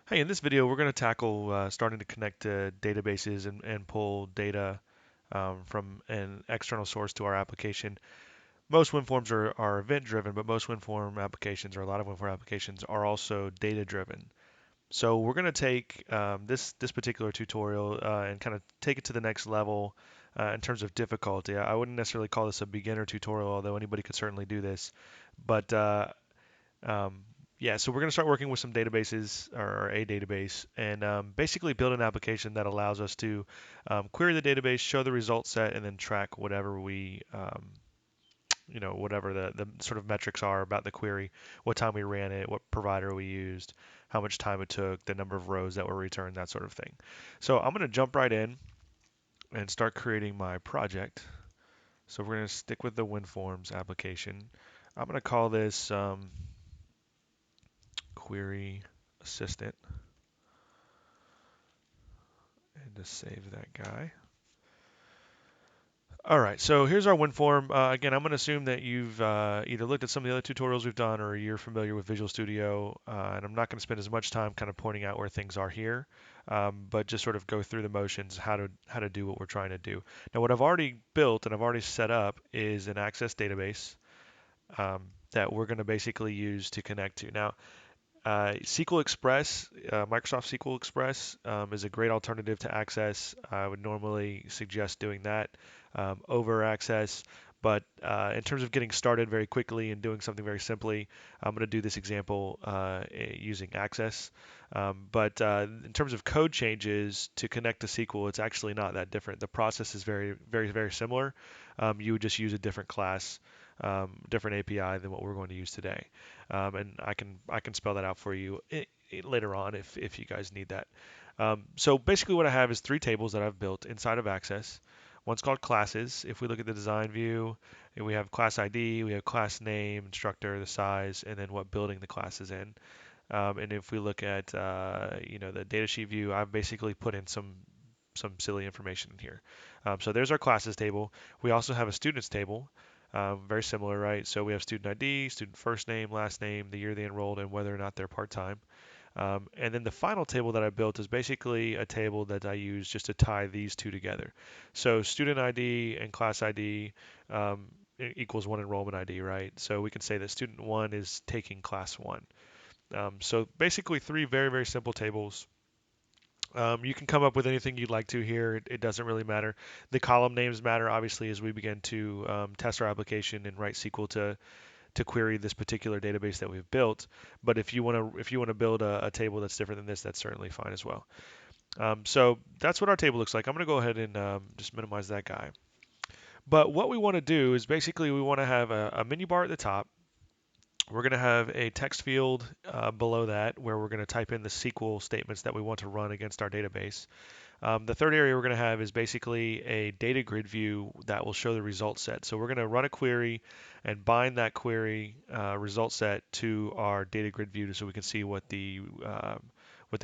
Hey, in this video, we're going to tackle starting to connect to databases and pull data from an external source to our application. Most WinForms are event-driven, but most WinForm applications, or a lot of WinForm applications, are also data-driven. So we're going to take this particular tutorial and kind of take it to the next level in terms of difficulty. I wouldn't necessarily call this a beginner tutorial, although anybody could certainly do this. But um, yeah, so we're going to start working with some databases or a database and basically build an application that allows us to query the database, show the result set, and then track whatever whatever the sort of metrics are about the query, what time we ran it, what provider we used, how much time it took, the number of rows that were returned, that sort of thing. So I'm going to jump right in and start creating my project. So we're going to stick with the WinForms application. I'm going to call this query assistant and just save that guy. All right, so here's our WinForm. Again, I'm going to assume that you've either looked at some of the other tutorials we've done or you're familiar with Visual Studio, and I'm not going to spend as much time kind of pointing out where things are here, but just sort of go through the motions, how to do what we're trying to do. Now, what I've already built and I've already set up is an Access database that we're going to basically use to connect to. Now, SQL Express, Microsoft SQL Express is a great alternative to Access. I would normally suggest doing that over Access. But in terms of getting started very quickly and doing something very simply, I'm going to do this example using Access. But in terms of code changes to connect to SQL, it's actually not that different. The process is very, very, very similar. You would just use a different class, different API than what we're going to use today. And I can spell that out for you later on if you guys need that. So basically, what I have is three tables that I've built inside of Access. One's called classes. If we look at the design view, we have class ID, we have class name, instructor, the size, and then what building the class is in. And if we look at the datasheet view, I've basically put in some silly information in here. So there's our classes table. We also have a students table, very similar, right? So we have student ID, student first name, last name, the year they enrolled, and whether or not they're part-time. And then the final table that I built is basically a table that I use just to tie these two together. So student ID and class ID equals one enrollment ID, right? So we can say that student one is taking class one. So basically three very, very simple tables. You can come up with anything you'd like to here. It doesn't really matter. The column names matter, obviously, as we begin to test our application and write SQL to query this particular database that we've built. But if you want to build a table that's different than this, that's certainly fine as well. So that's what our table looks like. I'm going to go ahead and just minimize that guy. But what we want to do is basically we want to have a menu bar at the top. We're going to have a text field below that where we're going to type in the SQL statements that we want to run against our database. The third area we're going to have is basically a data grid view that will show the result set. So we're going to run a query and bind that query result set to our data grid view so we can see what the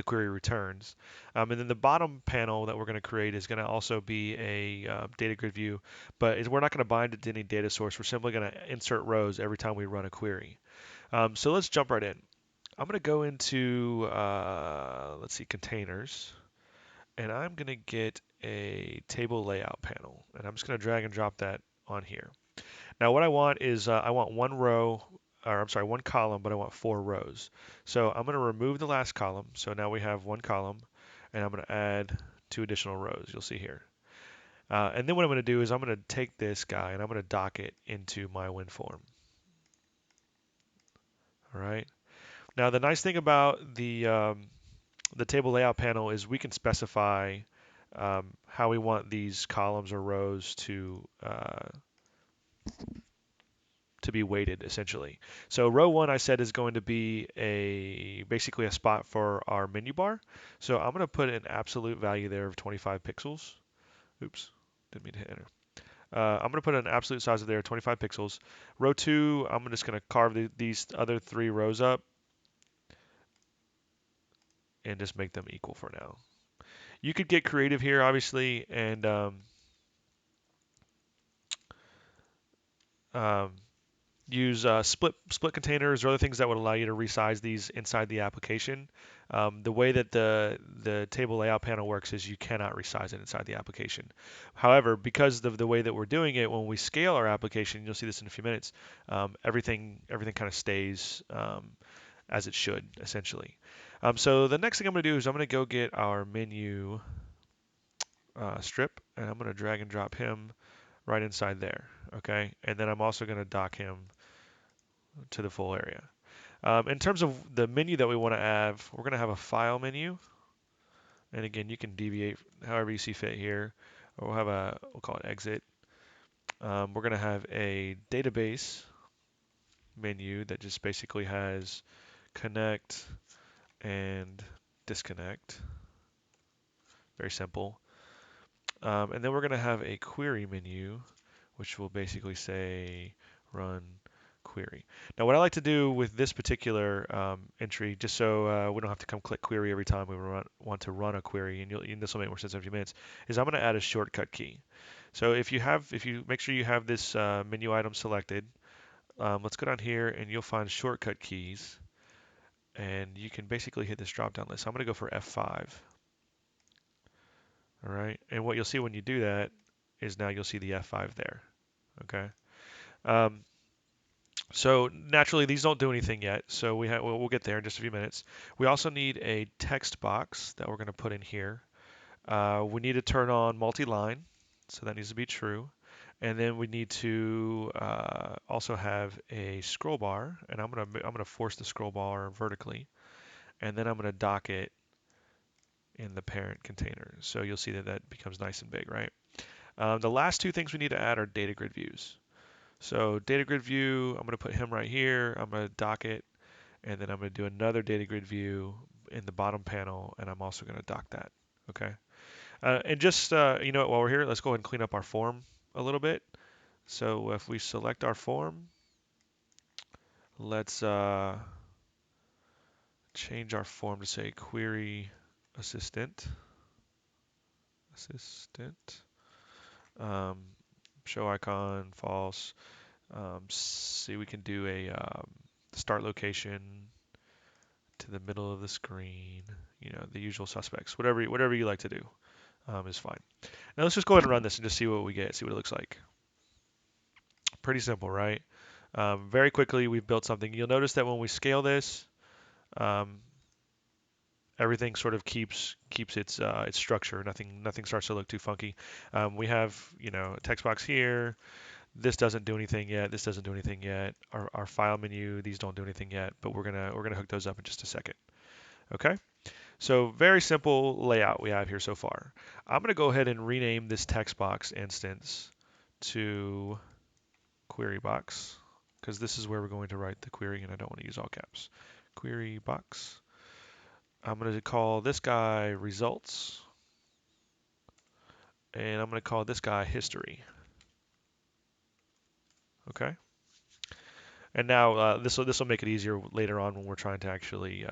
query returns. And then the bottom panel that we're going to create is going to also be a data grid view, but we're not going to bind it to any data source. We're simply going to insert rows every time we run a query. So let's jump right in. I'm going to go into, let's see, containers, and I'm going to get a table layout panel, and I'm just going to drag and drop that on here. Now what I want is I want one row, or I'm sorry, one column, but I want four rows. So I'm going to remove the last column. So now we have one column, and I'm going to add two additional rows. You'll see here. And then what I'm going to do is I'm going to take this guy and I'm going to dock it into my WinForm. All right. Now the nice thing about the table layout panel is we can specify how we want these columns or rows to be weighted essentially. So row one I said is going to be basically a spot for our menu bar. So I'm going to put an absolute value there of 25 pixels. Oops, didn't mean to hit enter. I'm going to put an absolute size of there of 25 pixels. Row two, I'm just going to carve these other three rows up and just make them equal for now. You could get creative here, obviously, and um, use split containers or other things that would allow you to resize these inside the application. The way that the table layout panel works is you cannot resize it inside the application. However, because of the way that we're doing it, when we scale our application, you'll see this in a few minutes, everything kind of stays as it should, essentially. So the next thing I'm going to do is I'm going to go get our menu strip, and I'm going to drag and drop him right inside there. Okay, and then I'm also going to dock him to the full area. In terms of the menu that we want to have, we're going to have a file menu. And again, you can deviate however you see fit here. Or we'll call it exit. We're going to have a database menu that just basically has connect and disconnect. Very simple. And then we're going to have a query menu, which will basically say run query. Now, what I like to do with this particular entry, just so we don't have to come click query every time we want to run a query, and this will make more sense in a few minutes, is I'm going to add a shortcut key. So if you make sure you have this menu item selected, let's go down here and you'll find shortcut keys, and you can basically hit this drop down list. So I'm going to go for F5. All right, and what you'll see when you do that is now you'll see the F5 there. Okay. Um, So naturally, these don't do anything yet. So we'll get there in just a few minutes. We also need a text box that we're going to put in here. We need to turn on multi-line, so that needs to be true. And then we need to also have a scroll bar, and I'm gonna force the scroll bar vertically, and then I'm gonna dock it in the parent container. So you'll see that that becomes nice and big, right? The last two things we need to add are data grid views. So data grid view, I'm going to put him right here. I'm going to dock it, and then I'm going to do another data grid view in the bottom panel, and I'm also going to dock that. Okay. And just you know what, while we're here, let's go ahead and clean up our form a little bit. So if we select our form, let's change our form to say query assistant. Assistant. Um, show icon false. See, we can do a start location to the middle of the screen. You know, the usual suspects. Whatever you like to do is fine. Now let's just go ahead and run this and just see what we get. See what it looks like. Pretty simple, right? Very quickly, we've built something. You'll notice that when we scale this, um, everything sort of keeps its structure. Nothing starts to look too funky. We have a text box here. This doesn't do anything yet. This doesn't do anything yet. Our file menu, these don't do anything yet, but we're gonna hook those up in just a second. Okay? So very simple layout we have here so far. I'm gonna go ahead and rename this text box instance to query box because this is where we're going to write the query, and I don't want to use all caps. Query box. I'm going to call this guy results, and I'm going to call this guy history. Okay. And now this will make it easier later on when we're trying to actually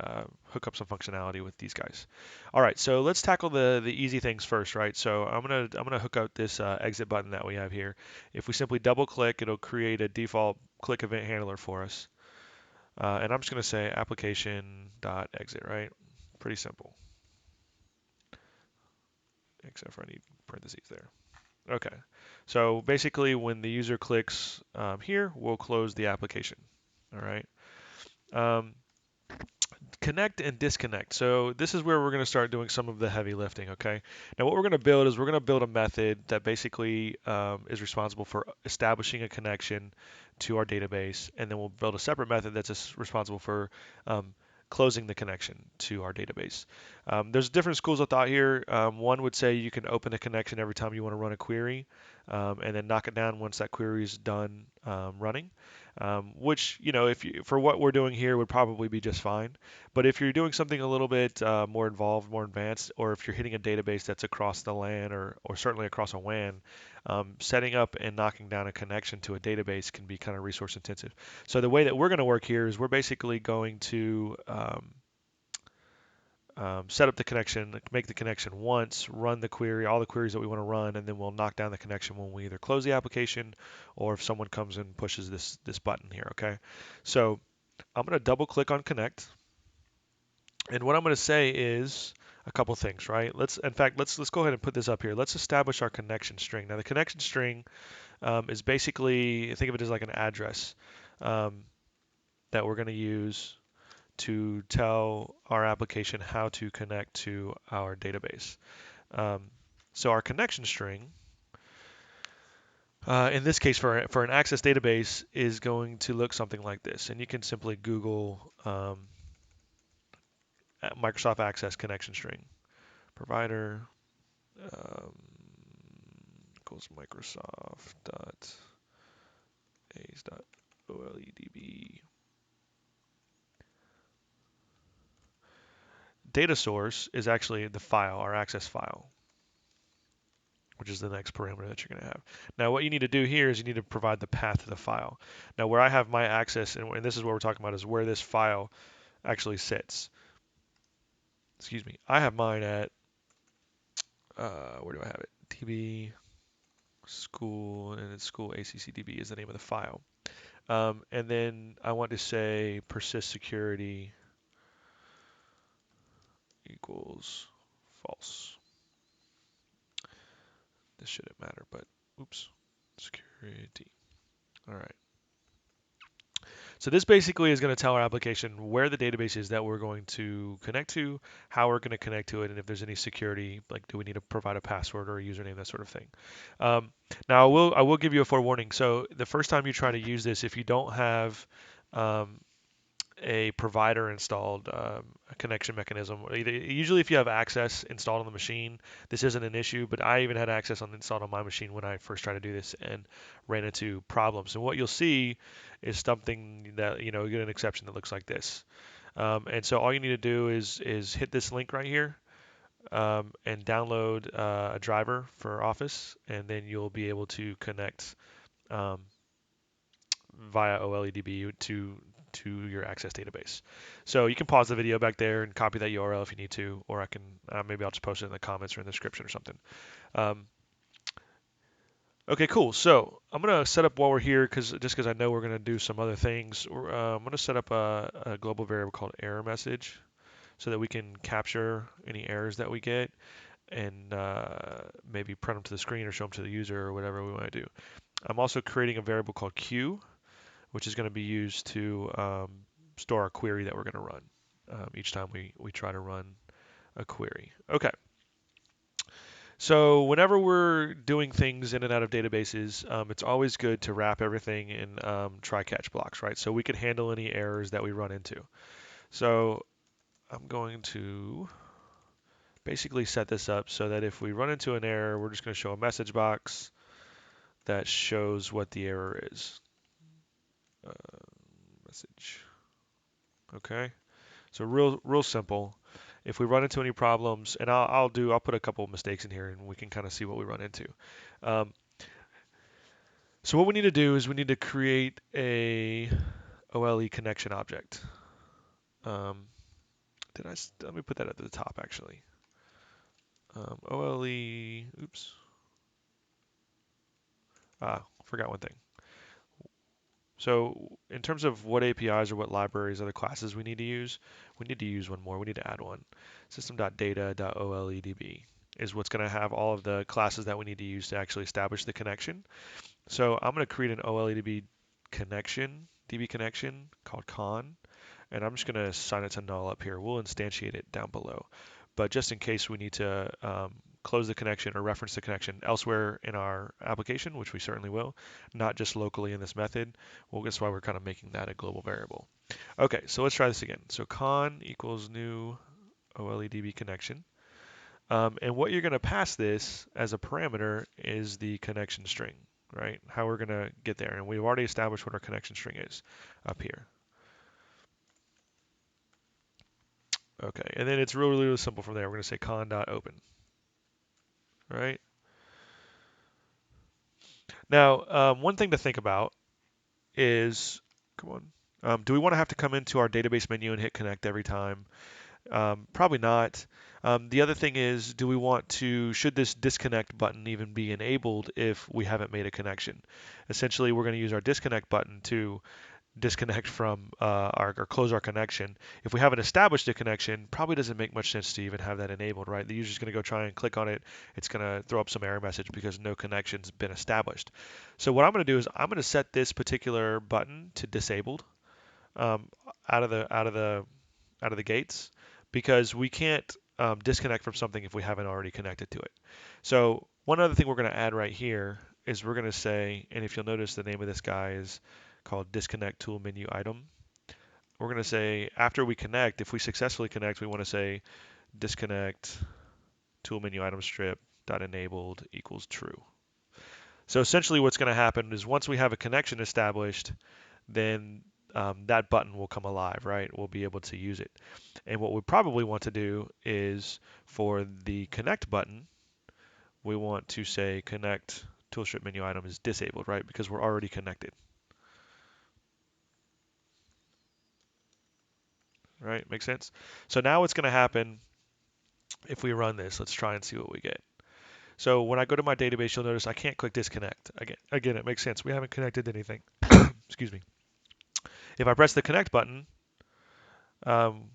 hook up some functionality with these guys. All right, so let's tackle the easy things first, right? So I'm gonna hook up this exit button that we have here. If we simply double click, it'll create a default click event handler for us. And I'm just gonna say application.exit, right? Pretty simple, except for I need parentheses there. Okay, so basically when the user clicks here, we'll close the application. All right. Um, Connect and disconnect. So this is where we're going to start doing some of the heavy lifting, okay? Now what we're going to build is we're going to build a method that basically is responsible for establishing a connection to our database, and then we'll build a separate method that's responsible for closing the connection to our database. There's different schools of thought here. One would say you can open a connection every time you want to run a query, and then knock it down once that query is done running. Which, if for what we're doing here would probably be just fine. But if you're doing something a little bit more involved, more advanced, or if you're hitting a database that's across the LAN or certainly across a WAN, setting up and knocking down a connection to a database can be kind of resource intensive. So the way that we're going to work here is we're basically going to set up the connection, make the connection once, run the query, all the queries that we want to run, and then we'll knock down the connection when we either close the application or if someone comes and pushes this button here, okay? So I'm going to double click on connect, and what I'm going to say is a couple things, right? Let's go ahead and put this up here. Let's establish our connection string. Now the connection string is basically, think of it as like an address um, that we're going to use to tell our application how to connect to our database. Um, so our connection string, in this case for an Access database, is going to look something like this. And you can simply Google Microsoft Access connection string. Provider um, equals Microsoft dot A's dot OLEDB. Data source is actually the file, our Access file, which is the next parameter that you're going to have. Now, what you need to do here is you need to provide the path to the file. Now, where I have my access, and this is what we're talking about, is where this file actually sits. Excuse me. I have mine at, where do I have it? DB school, and it's school ACCDB is the name of the file. And then I want to say persist security equals false. This shouldn't matter, but oops, security. All right. So this basically is going to tell our application where the database is that we're going to connect to, how we're going to connect to it, and if there's any security, like do we need to provide a password or a username, that sort of thing. Now I will give you a forewarning. So the first time you try to use this, if you don't have um, a provider installed, a connection mechanism. Usually, if you have access installed on the machine, this isn't an issue. But I even had access installed on my machine when I first tried to do this and ran into problems. And what you'll see is something that you get an exception that looks like this. And so all you need to do is hit this link right here and download a driver for Office, and then you'll be able to connect. Um, via OLEDB to your Access database. So you can pause the video back there and copy that URL if you need to, or I can maybe I'll just post it in the comments or in the description or something. Um, okay, cool. So I'm gonna set up while we're here, because I know we're gonna do some other things. I'm gonna set up a global variable called error message so that we can capture any errors that we get and maybe print them to the screen or show them to the user or whatever we want to do. I'm also creating a variable called queue, which is going to be used to store our query that we're going to run each time we try to run a query. Okay, so whenever we're doing things in and out of databases, it's always good to wrap everything in try-catch blocks, right? So we can handle any errors that we run into. So I'm going to basically set this up so that if we run into an error, we're just going to show a message box that shows what the error is. Message. Okay. So real simple. If we run into any problems, and I'll put a couple of mistakes in here, and we can kind of see what we run into. Um, so what we need to do is we need to create a OLE connection object. Um, let me put that at the top actually. OLE. Oops. Forgot one thing. So in terms of what APIs or what libraries or the classes we need to use one more. We need to add one. System.data.oledb is what's going to have all of the classes that we need to use to actually establish the connection. So I'm going to create an OLEDB connection, DB connection called con, and I'm just going to assign it to null up here. We'll instantiate it down below. But just in case we need to close the connection or reference the connection elsewhere in our application, which we certainly will, not just locally in this method, well, that's why we're kind of making that a global variable. Okay, so let's try this again. So con equals new OLEDB connection. And what you're going to pass this as a parameter is the connection string, right? How we're going to get there. And we've already established what our connection string is up here. Okay, and then it's really simple from there. We're going to say con.open, right? Now, one thing to think about is, come on, do we want to have to come into our database menu and hit connect every time? Probably not. The other thing is, do we want to, should this disconnect button even be enabled if we haven't made a connection? Essentially, we're going to use our disconnect button to disconnect from or close our connection. If we haven't established a connection, probably doesn't make much sense to even have that enabled, right? The user's going to go try and click on it. It's going to throw up some error message because no connection's been established. So what I'm going to do is I'm going to set this particular button to disabled um, out of the gates because we can't disconnect from something if we haven't already connected to it. So one other thing we're going to add right here is we're going to say, and if you'll notice the name of this guy is called disconnect tool menu item. We're going to say after we connect, if we successfully connect, we want to say disconnect tool menu item strip dot enabled equals true. So essentially what's going to happen is once we have a connection established, then that button will come alive, right? We'll be able to use it. And what we probably want to do is for the connect button, we want to say connect toolstrip menu item is disabled, right? Because we're already connected, right? Makes sense? So now what's going to happen if we run this? Let's try and see what we get. So when I go to my database, you'll notice I can't click disconnect. Again, it makes sense. We haven't connected to anything. Excuse me. If I press the connect button, um,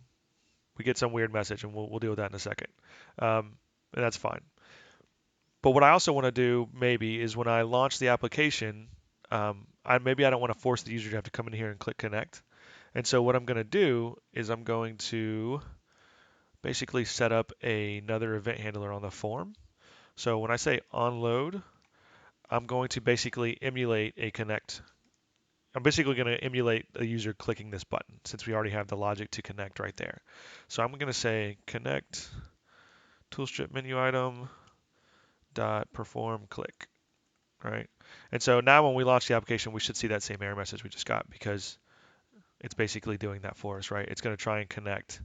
we get some weird message, and we'll deal with that in a second. And that's fine. But what I also want to do maybe is when I launch the application, maybe I don't want to force the user to have to come in here and click connect. And so what I'm going to do is I'm going to basically set up another event handler on the form. So when I say onload, I'm going to basically emulate a connect. I'm basically going to emulate a user clicking this button since we already have the logic to connect right there. So I'm going to say connect toolstrip menu item dot perform click, right? And so now when we launch the application, we should see that same error message we just got because it's basically doing that for us, right? It's going to try and connect.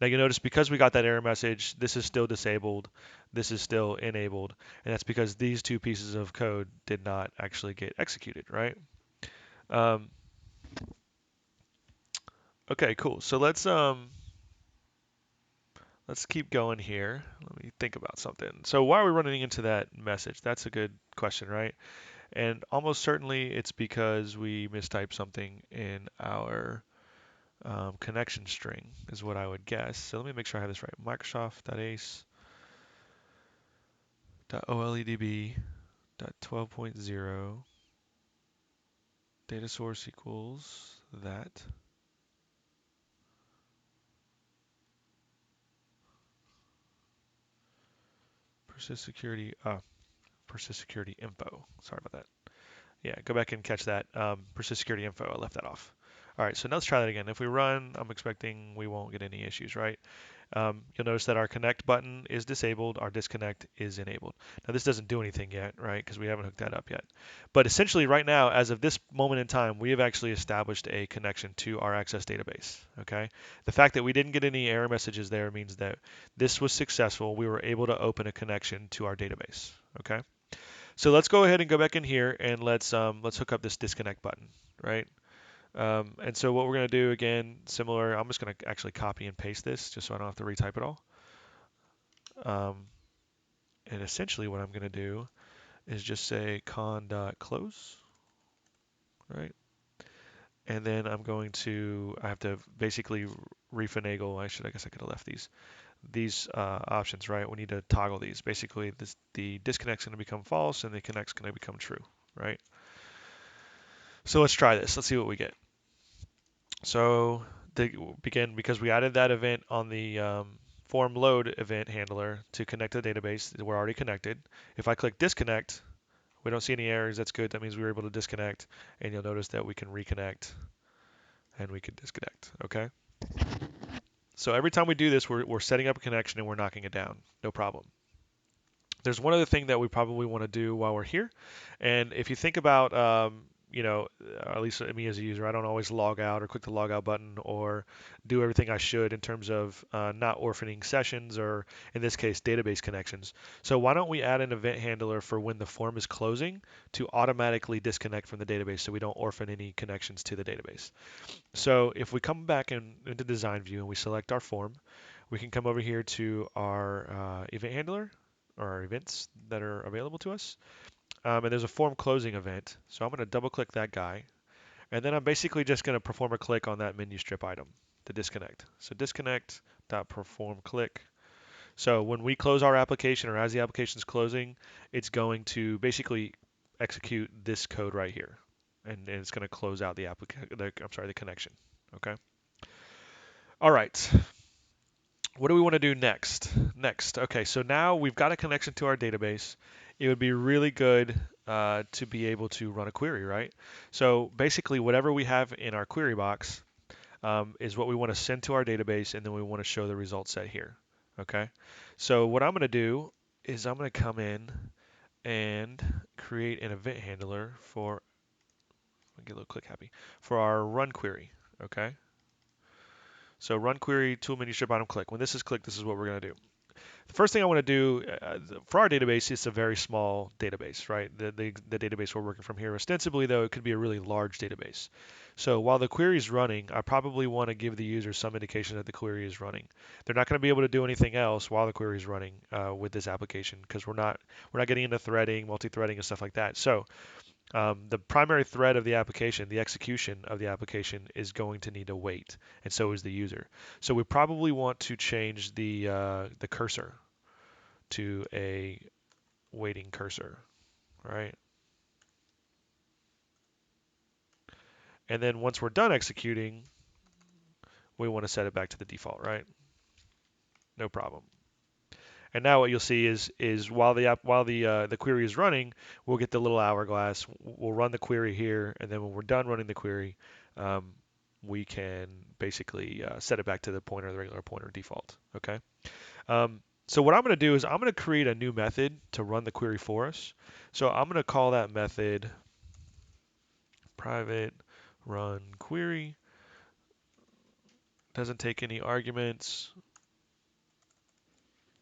Now you notice because we got that error message, this is still disabled, this is still enabled, and that's because these two pieces of code did not actually get executed, right? Um, okay, cool. So let's keep going here. Let me think about something. So why are we running into that message? That's a good question, right? And almost certainly it's because we mistyped something in our connection string is what I would guess. So let me make sure I have this right. Microsoft.ace.oledb.12.0 data source equals that. Persist security, persist security info. Sorry about that. Yeah, go back and catch that. Persist security info, I left that off. All right, so now let's try that again. If we run, I'm expecting we won't get any issues, right? You'll notice that our connect button is disabled, our disconnect is enabled. Now this doesn't do anything yet, right? Because we haven't hooked that up yet. But essentially right now, as of this moment in time, we have actually established a connection to our Access database, okay? The fact that we didn't get any error messages there means that this was successful. We were able to open a connection to our database, okay? So let's go ahead and go back in here and let's hook up this disconnect button, right? And so what we're going to do again, similar, I'm just going to actually copy and paste this just so I don't have to retype it all. And essentially what I'm going to do is just say con.close, right? And then I'm going to, I have to basically refinagle, I guess I could have left these options, right? We need to toggle these. Basically, the disconnect's going to become false and the connect's going to become true, right? So let's try this. Let's see what we get. So begin because we added that event on the form load event handler to connect to the database. We're already connected. If I click disconnect, we don't see any errors. That's good. That means we were able to disconnect. And you'll notice that we can reconnect and we can disconnect. Okay. So every time we do this, we're setting up a connection and we're knocking it down. No problem. There's one other thing that we probably want to do while we're here. And if you think about, at least me as a user, I don't always log out or click the log out button or do everything I should in terms of not orphaning sessions or, in this case, database connections. So why don't we add an event handler for when the form is closing to automatically disconnect from the database so we don't orphan any connections to the database. So if we come back into design view and we select our form, we can come over here to our event handler or our events that are available to us. And there's a form closing event. So I'm going to double click that guy. And then I'm basically just going to perform a click on that menu strip item to disconnect. So disconnect.perform click. So when we close our application or as the application is closing, it's going to basically execute this code right here. And it's going to close out the the connection. Okay. All right. What do we want to do next? Okay, so now we've got a connection to our database. It would be really good to be able to run a query, right? So basically, whatever we have in our query box is what we want to send to our database, and then we want to show the result set here. Okay, so what I'm going to do is I'm going to come in and create an event handler for, I'll get a little click happy, for our run query. Okay, so run query tool menu strip item click. When this is clicked, this is what we're going to do. The first thing I want to do for our database, it's a very small database, right? The database we're working from here. Ostensibly, though, it could be a really large database. So while the query is running, I probably want to give the user some indication that the query is running. They're not going to be able to do anything else while the query is running with this application because we're not getting into threading, multi-threading, and stuff like that. So the primary thread of the application, the execution of the application, is going to need to wait, and so is the user. So we probably want to change the cursor to a waiting cursor, right? And then once we're done executing, we want to set it back to the default, right? No problem. And now what you'll see is while the query is running, we'll get the little hourglass. We'll run the query here, and then when we're done running the query, um, we can basically set it back to the regular pointer default. Okay. So what I'm going to do is I'm going to create a new method to run the query for us. So I'm going to call that method private run query. Doesn't take any arguments.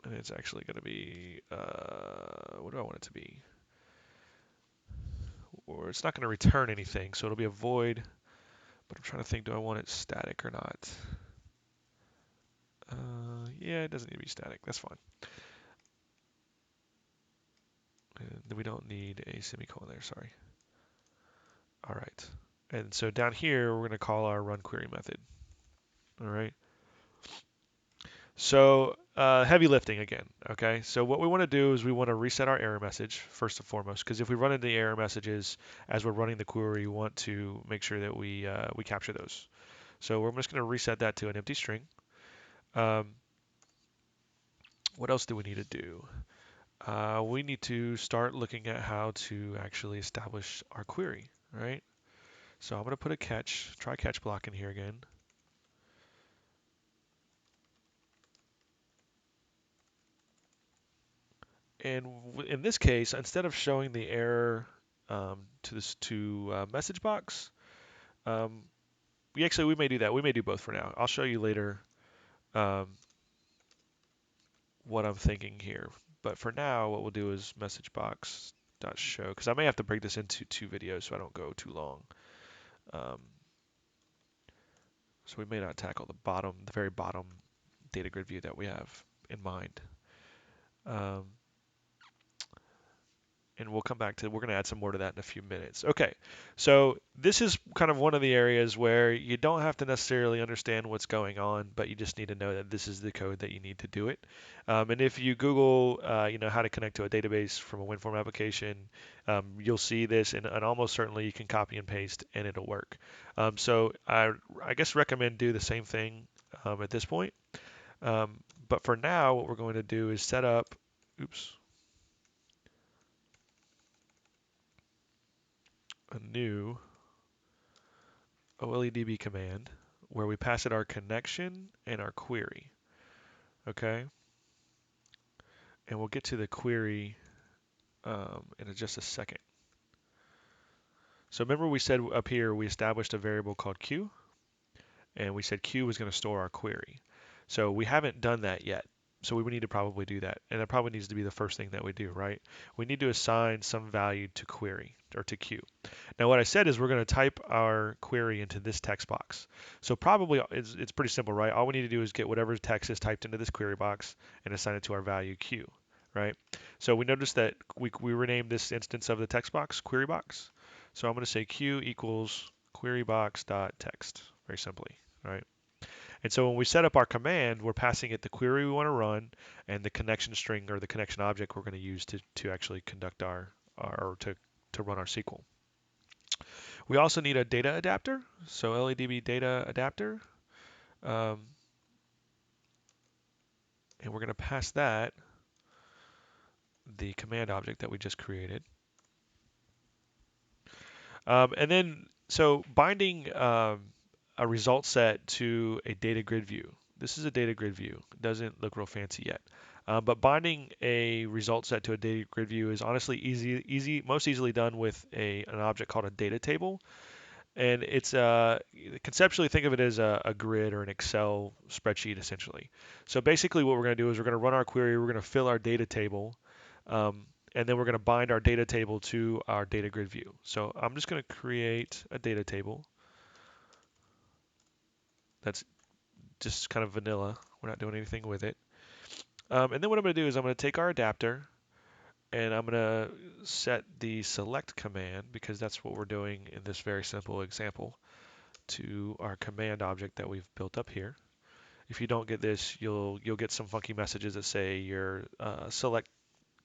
And it's actually going to be, what do I want it to be? Or it's not going to return anything, so it'll be a void. But I'm trying to think, do I want it static or not? Yeah, it doesn't need to be static. That's fine. And we don't need a semicolon there, sorry. All right. And so down here, we're going to call our run query method. All right. So heavy lifting again, okay? So what we want to do is we want to reset our error message first and foremost, because if we run into the error messages as we're running the query, we want to make sure that we capture those. So we're just going to reset that to an empty string. Um, what else do we need to do? We need to start looking at how to actually establish our query, right? So I'm going to put a try catch block in here again. And in this case, instead of showing the error to message box, um, we may do that. We may do both for now. I'll show you later um, what I'm thinking here. But for now, what we'll do is message box dot show, because I may have to break this into two videos so I don't go too long. Um, so we may not tackle the very bottom data grid view that we have in mind. Um, and we'll come back to, we're going to add some more to that in a few minutes. Okay, so this is kind of one of the areas where you don't have to necessarily understand what's going on, but you just need to know that this is the code that you need to do it. And if you Google, how to connect to a database from a WinForm application, you'll see this, and almost certainly you can copy and paste, and it'll work. So I guess recommend do the same thing at this point. But for now, what we're going to do is set up, oops, a new OLEDB command where we pass it our connection and our query. Okay? And we'll get to the query in just a second. So remember we said up here we established a variable called Q, and we said Q was going to store our query. So we haven't done that yet. So we would need to probably do that. And that probably needs to be the first thing that we do, right? We need to assign some value to query or to Q. Now what I said is we're going to type our query into this text box. So probably it's pretty simple, right? All we need to do is get whatever text is typed into this query box and assign it to our value Q, right? So we notice that we renamed this instance of the text box query box. So I'm going to say Q equals query box dot text, very simply, right? And so when we set up our command, we're passing it the query we want to run and the connection string or the connection object we're going to use to actually conduct or to run our SQL. We also need a data adapter, so LADB data adapter, um, and we're going to pass that the command object that we just created. And then, so binding a result set to a data grid view. This is a data grid view. It doesn't look real fancy yet. But binding a result set to a data grid view is honestly most easily done with an object called a data table. And it's conceptually think of it as a grid or an Excel spreadsheet essentially. So basically what we're going to do is we're going to run our query, we're going to fill our data table, um, and then we're going to bind our data table to our data grid view. So I'm just going to create a data table that's just kind of vanilla. We're not doing anything with it. And then what I'm going to do is I'm going to take our adapter and I'm going to set the select command, because that's what we're doing in this very simple example, to our command object that we've built up here. If you don't get this, you'll get some funky messages that say your select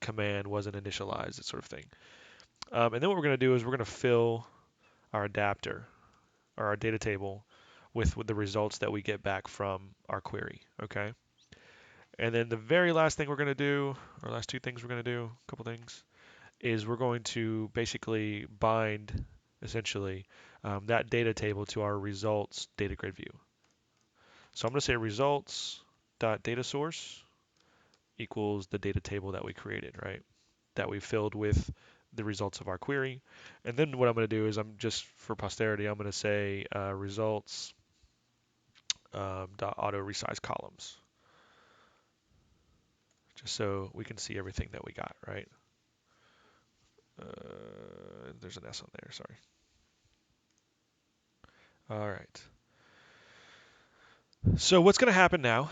command wasn't initialized, that sort of thing. And then what we're going to do is we're going to fill our adapter or our data table with the results that we get back from our query. Okay. And then the very last thing we're going to do, or last two things we're going to do, a couple things, is we're going to basically bind essentially that data table to our results data grid view. So I'm going to say results.dataSource equals the data table that we created, right? That we filled with the results of our query. And then what I'm going to do is I'm just for posterity, I'm going to say results dot auto resize columns, just so we can see everything that we got, right? There's an S on there, sorry. All right. So what's going to happen now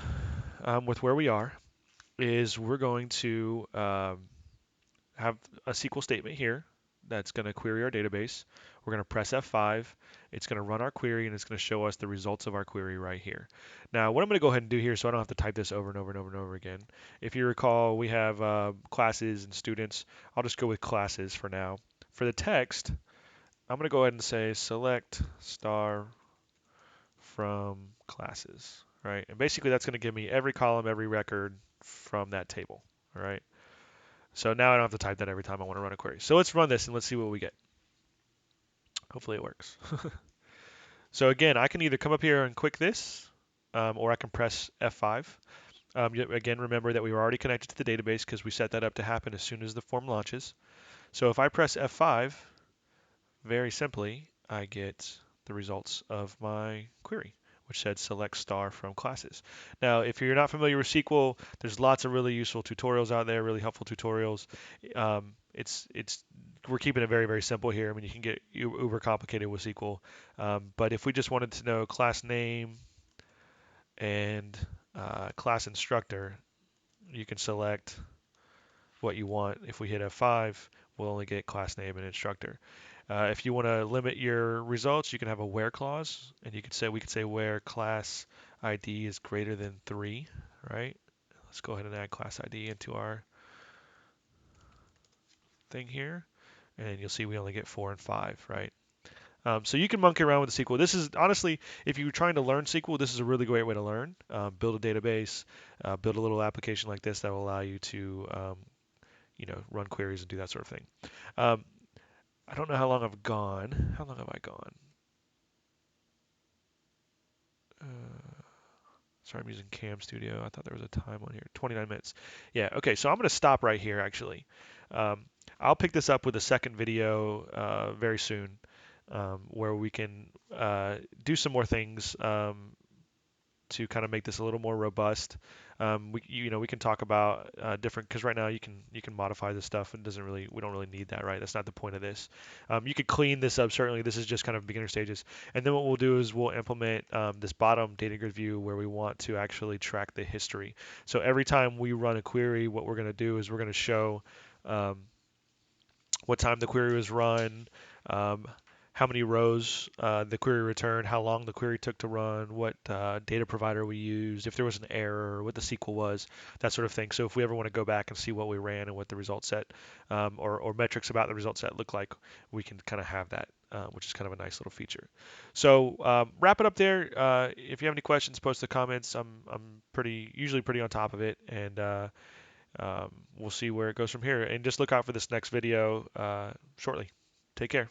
with where we are is we're going to have a SQL statement here that's going to query our database. We're going to press F5. It's going to run our query and it's going to show us the results of our query right here. Now, what I'm going to go ahead and do here, so I don't have to type this over and over and over and over again. If you recall, we have classes and students. I'll just go with classes for now. For the text, I'm going to go ahead and say select star from classes, right? And basically that's going to give me every column, every record from that table, all right? So now I don't have to type that every time I want to run a query. So let's run this and let's see what we get. Hopefully it works. So again, I can either come up here and click this, or I can press F5. Again, remember that we were already connected to the database because we set that up to happen as soon as the form launches. So if I press F5, very simply, I get the results of my query, which said select star from classes. Now, if you're not familiar with SQL, there's lots of really useful tutorials out there, really helpful tutorials. We're keeping it very, very simple here. I mean, you can get uber complicated with SQL, but if we just wanted to know class name and class instructor, you can select what you want. If we hit F5, we'll only get class name and instructor. If you want to limit your results, you can have a where clause, and we could say where class ID is greater than 3, right? Let's go ahead and add class ID into our thing here, and you'll see we only get 4 and 5, right? So you can monkey around with SQL. This is honestly, if you're trying to learn SQL, this is a really great way to learn. Build a database, build a little application like this that will allow you to, run queries and do that sort of thing. I don't know how long I've gone. How long have I gone? Sorry, I'm using Cam Studio. I thought there was a time on here. 29 minutes. Yeah, okay, so I'm going to stop right here, actually. I'll pick this up with a second video very soon, where we can do some more things to kind of make this a little more robust, we can talk about different because right now you can modify this stuff and doesn't really we don't really need that, right? That's not the point of this. You could clean this up certainly. This is just kind of beginner stages, and then what we'll do is we'll implement this bottom data grid view where we want to actually track the history. So every time we run a query, what we're going to do is we're going to show um, what time the query was run, um, how many rows the query returned, how long the query took to run, what data provider we used, if there was an error, what the SQL was, that sort of thing. So if we ever want to go back and see what we ran and what the result set or metrics about the result set look like, we can kind of have that, which is kind of a nice little feature. So wrap it up there. If you have any questions, post the comments. I'm usually pretty on top of it, and we'll see where it goes from here. And just look out for this next video shortly. Take care.